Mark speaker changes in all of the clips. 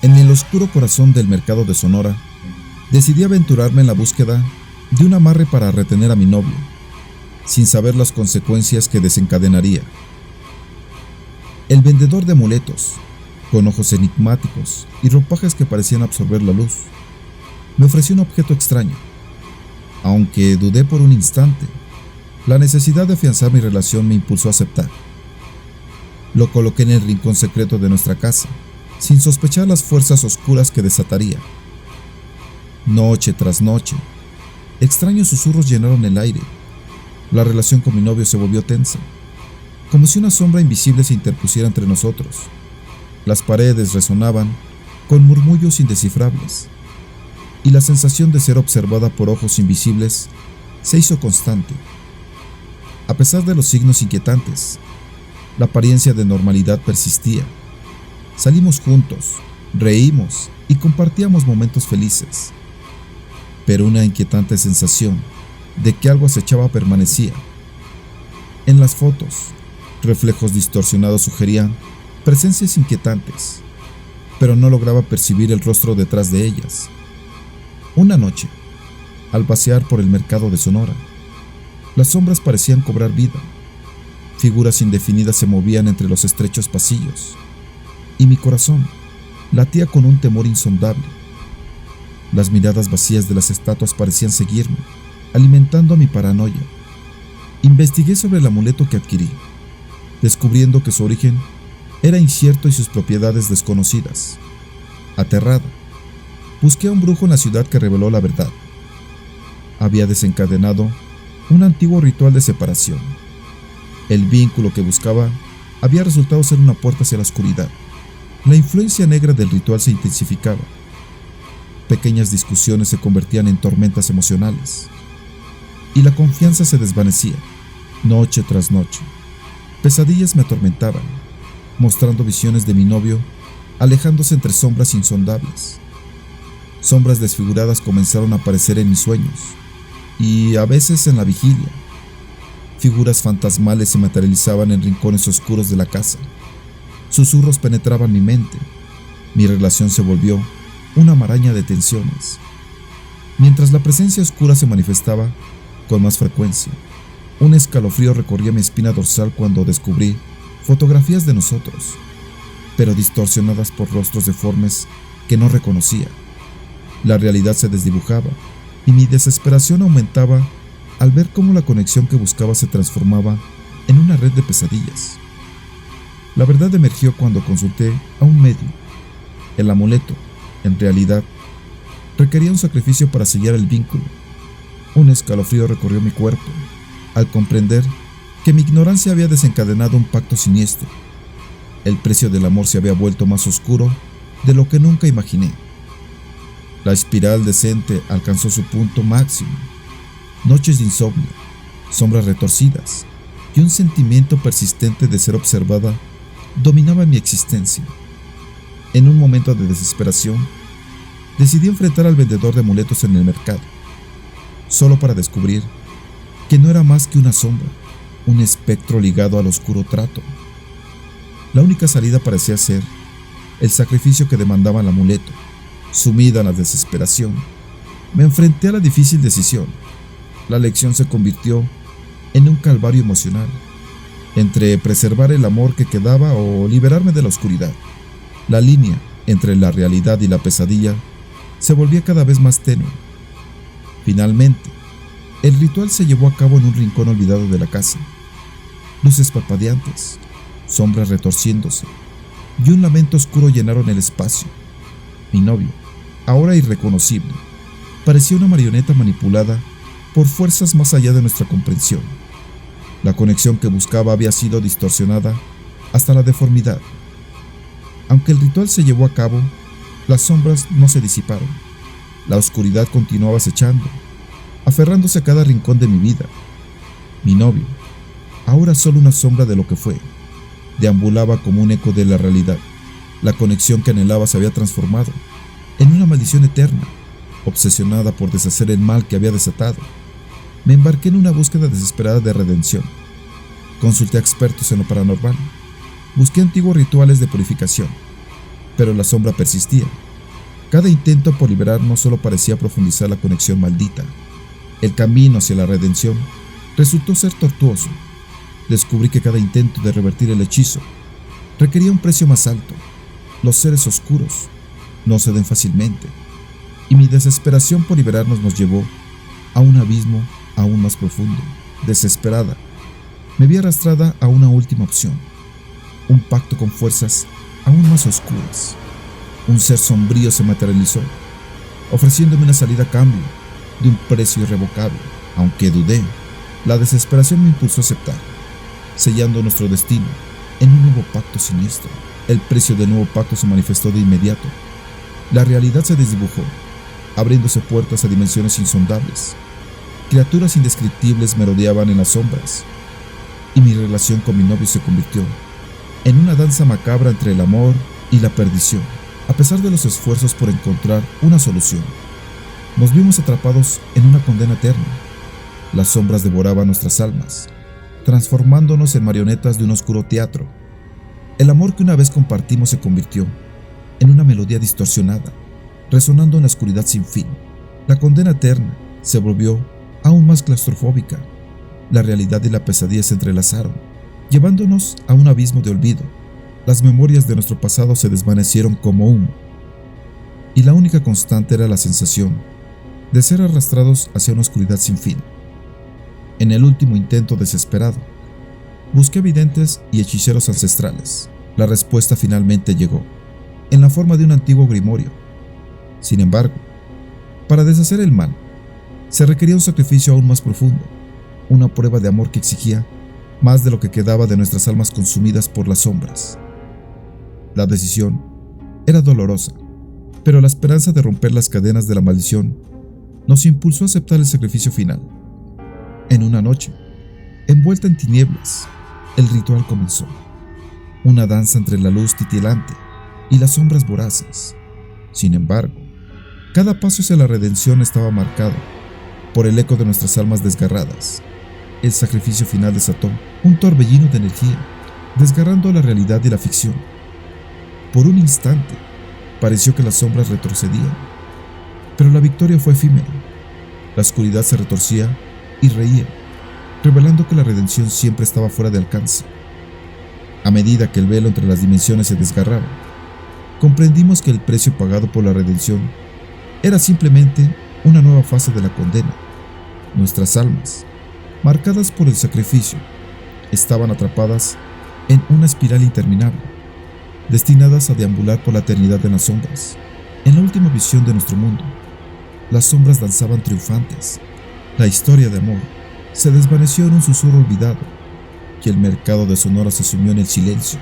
Speaker 1: En el oscuro corazón del mercado de Sonora, decidí aventurarme en la búsqueda de un amarre para retener a mi novio, sin saber las consecuencias que desencadenaría. El vendedor de amuletos, con ojos enigmáticos y ropajes que parecían absorber la luz, me ofreció un objeto extraño. Aunque dudé por un instante, la necesidad de afianzar mi relación me impulsó a aceptar. Lo coloqué en el rincón secreto de nuestra casa, sin sospechar las fuerzas oscuras que desataría. Noche tras noche, extraños susurros llenaron el aire. La relación con mi novio se volvió tensa, como si una sombra invisible se interpusiera entre nosotros. Las paredes resonaban con murmullos indescifrables, y la sensación de ser observada por ojos invisibles se hizo constante. A pesar de los signos inquietantes, la apariencia de normalidad persistía. Salimos juntos, reímos y compartíamos momentos felices. Pero una inquietante sensación de que algo acechaba permanecía. En las fotos, reflejos distorsionados sugerían presencias inquietantes, pero no lograba percibir el rostro detrás de ellas. Una noche, al pasear por el mercado de Sonora, las sombras parecían cobrar vida. Figuras indefinidas se movían entre los estrechos pasillos, y mi corazón latía con un temor insondable. Las miradas vacías de las estatuas parecían seguirme, alimentando mi paranoia. Investigué sobre el amuleto que adquirí, descubriendo que su origen era incierto y sus propiedades desconocidas. Aterrada, busqué a un brujo en la ciudad que reveló la verdad. Había desencadenado un antiguo ritual de separación. El vínculo que buscaba había resultado ser una puerta hacia la oscuridad. La influencia negra del ritual se intensificaba. Pequeñas discusiones se convertían en tormentas emocionales, y la confianza se desvanecía, noche tras noche. Pesadillas me atormentaban, mostrando visiones de mi novio alejándose entre sombras insondables. Sombras desfiguradas comenzaron a aparecer en mis sueños, y a veces en la vigilia. Figuras fantasmales se materializaban en rincones oscuros de la casa. Susurros penetraban mi mente. Mi relación se volvió una maraña de tensiones. Mientras la presencia oscura se manifestaba con más frecuencia, un escalofrío recorría mi espina dorsal cuando descubrí fotografías de nosotros, pero distorsionadas por rostros deformes que no reconocía. La realidad se desdibujaba, y mi desesperación aumentaba al ver cómo la conexión que buscaba se transformaba en una red de pesadillas. La verdad emergió cuando consulté a un medio. El amuleto, en realidad, requería un sacrificio para sellar el vínculo. Un escalofrío recorrió mi cuerpo al comprender que mi ignorancia había desencadenado un pacto siniestro. El precio del amor se había vuelto más oscuro de lo que nunca imaginé. La espiral descendente alcanzó su punto máximo. Noches de insomnio, sombras retorcidas y un sentimiento persistente de ser observada dominaban mi existencia. En un momento de desesperación, decidí enfrentar al vendedor de amuletos en el mercado, solo para descubrir que no era más que una sombra, un espectro ligado al oscuro trato. La única salida parecía ser el sacrificio que demandaba el amuleto. Sumida en la desesperación, me enfrenté a la difícil decisión. La lección se convirtió en un calvario emocional, entre preservar el amor que quedaba o liberarme de la oscuridad. La línea entre la realidad y la pesadilla se volvía cada vez más tenue. Finalmente, el ritual se llevó a cabo en un rincón olvidado de la casa. Luces parpadeantes, sombras retorciéndose y un lamento oscuro llenaron el espacio. Mi novio, ahora irreconocible, parecía una marioneta manipulada por fuerzas más allá de nuestra comprensión. La conexión que buscaba había sido distorsionada hasta la deformidad. Aunque el ritual se llevó a cabo, las sombras no se disiparon. La oscuridad continuaba acechando, aferrándose a cada rincón de mi vida. Mi novio, ahora solo una sombra de lo que fue, deambulaba como un eco de la realidad. La conexión que anhelaba se había transformado en una maldición eterna. Obsesionada por deshacer el mal que había desatado, me embarqué en una búsqueda desesperada de redención. Consulté a expertos en lo paranormal, busqué antiguos rituales de purificación, Pero la sombra persistía. Cada intento por liberarnos solo parecía profundizar la conexión maldita. El camino hacia la redención resultó ser tortuoso. Descubrí que cada intento de revertir el hechizo requería un precio más alto. Los seres oscuros no ceden fácilmente, y mi desesperación por liberarnos nos llevó a un abismo aún más profundo. Desesperada, me vi arrastrada a una última opción, un pacto con fuerzas aún más oscuras. Un ser sombrío se materializó, ofreciéndome una salida a cambio de un precio irrevocable. Aunque dudé, la desesperación me impulsó a aceptar, sellando nuestro destino en un nuevo pacto siniestro. El precio del nuevo pacto se manifestó de inmediato. La realidad se desdibujó, abriéndose puertas a dimensiones insondables. Criaturas indescriptibles me rodeaban en las sombras, y mi relación con mi novio se convirtió en una danza macabra entre el amor y la perdición. A pesar de los esfuerzos por encontrar una solución, nos vimos atrapados en una condena eterna. Las sombras devoraban nuestras almas, transformándonos en marionetas de un oscuro teatro. El amor que una vez compartimos se convirtió en una melodía distorsionada, resonando en la oscuridad sin fin. La condena eterna se volvió aún más claustrofóbica. La realidad y la pesadilla se entrelazaron, llevándonos a un abismo de olvido. Las memorias de nuestro pasado se desvanecieron como humo, y la única constante era la sensación de ser arrastrados hacia una oscuridad sin fin. En el último intento desesperado, busqué videntes y hechiceros ancestrales. La respuesta finalmente llegó, en la forma de un antiguo grimorio. Sin embargo, para deshacer el mal, se requería un sacrificio aún más profundo, una prueba de amor que exigía más de lo que quedaba de nuestras almas consumidas por las sombras. La decisión era dolorosa, pero la esperanza de romper las cadenas de la maldición nos impulsó a aceptar el sacrificio final. En una noche, envuelta en tinieblas, el ritual comenzó. Una danza entre la luz titilante y las sombras voraces. Sin embargo, cada paso hacia la redención estaba marcado por el eco de nuestras almas desgarradas. El sacrificio final desató un torbellino de energía, desgarrando la realidad y la ficción. Por un instante, pareció que las sombras retrocedían, pero la victoria fue efímera. La oscuridad se retorcía y reía, revelando que la redención siempre estaba fuera de alcance. A medida que el velo entre las dimensiones se desgarraba, comprendimos que el precio pagado por la redención era simplemente una nueva fase de la condena. Nuestras almas, marcadas por el sacrificio, estaban atrapadas en una espiral interminable, destinadas a deambular por la eternidad en las sombras. En la última visión de nuestro mundo, las sombras danzaban triunfantes. La historia de amor se desvaneció en un susurro olvidado, y el mercado de Sonora se sumió en el silencio.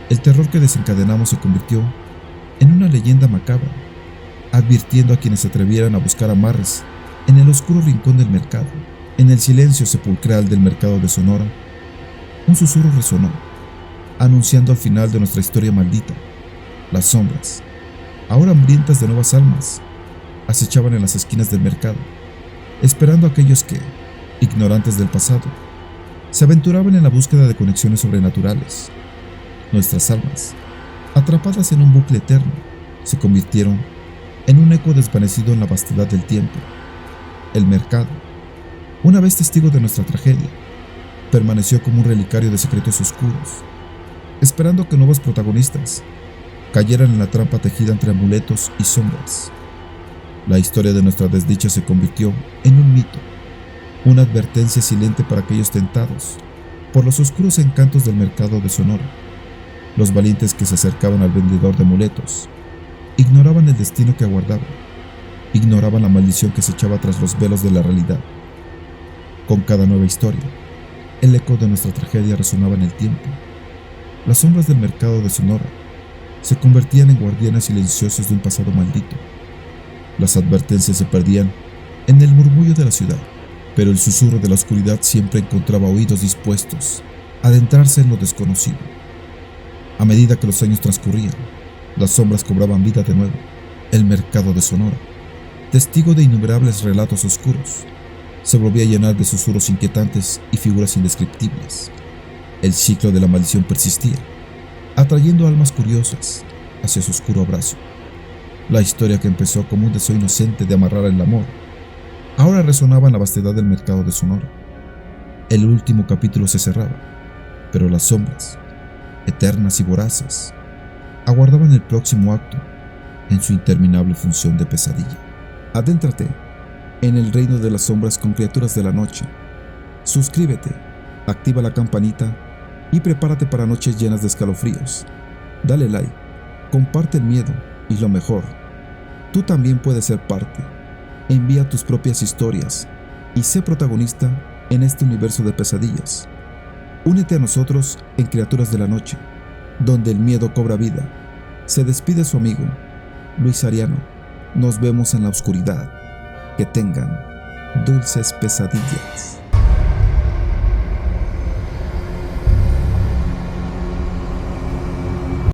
Speaker 1: El terror que desencadenamos se convirtió en una leyenda macabra, advirtiendo a quienes se atrevieran a buscar amarres en el oscuro rincón del mercado. En el silencio sepulcral del mercado de Sonora, un susurro resonó, anunciando el final de nuestra historia maldita. Las sombras, ahora hambrientas de nuevas almas, acechaban en las esquinas del mercado, esperando a aquellos que, ignorantes del pasado, se aventuraban en la búsqueda de conexiones sobrenaturales. Nuestras almas, atrapadas en un bucle eterno, se convirtieron en un eco desvanecido en la vastedad del tiempo. El mercado, una vez testigo de nuestra tragedia, permaneció como un relicario de secretos oscuros, esperando que nuevos protagonistas cayeran en la trampa tejida entre amuletos y sombras. La historia de nuestra desdicha se convirtió en un mito, una advertencia silente para aquellos tentados por los oscuros encantos del mercado de Sonora. Los valientes que se acercaban al vendedor de amuletos ignoraban el destino que aguardaban, ignoraban la maldición que se echaba tras los velos de la realidad. Con cada nueva historia, el eco de nuestra tragedia resonaba en el tiempo. Las sombras del mercado de Sonora se convertían en guardianes silenciosos de un pasado maldito. Las advertencias se perdían en el murmullo de la ciudad, pero el susurro de la oscuridad siempre encontraba oídos dispuestos a adentrarse en lo desconocido. A medida que los años transcurrían, las sombras cobraban vida de nuevo. El mercado de Sonora, testigo de innumerables relatos oscuros, se volvía a llenar de susurros inquietantes y figuras indescriptibles. El ciclo de la maldición persistía, atrayendo almas curiosas hacia su oscuro abrazo. La historia que empezó como un deseo inocente de amarrar el amor, ahora resonaba en la vastedad del mercado de Sonora. El último capítulo se cerraba, pero las sombras, eternas y voraces, aguardaban el próximo acto en su interminable función de pesadilla. Adéntrate en el reino de las sombras con Criaturas de la Noche. Suscríbete, activa la campanita y prepárate para noches llenas de escalofríos. Dale like, comparte el miedo y lo mejor, tú también puedes ser parte. Envía tus propias historias y sé protagonista en este universo de pesadillas. Únete a nosotros en Criaturas de la Noche, donde el miedo cobra vida. Se despide su amigo, Luis Ariano. Nos vemos en la oscuridad. Que tengan dulces pesadillas.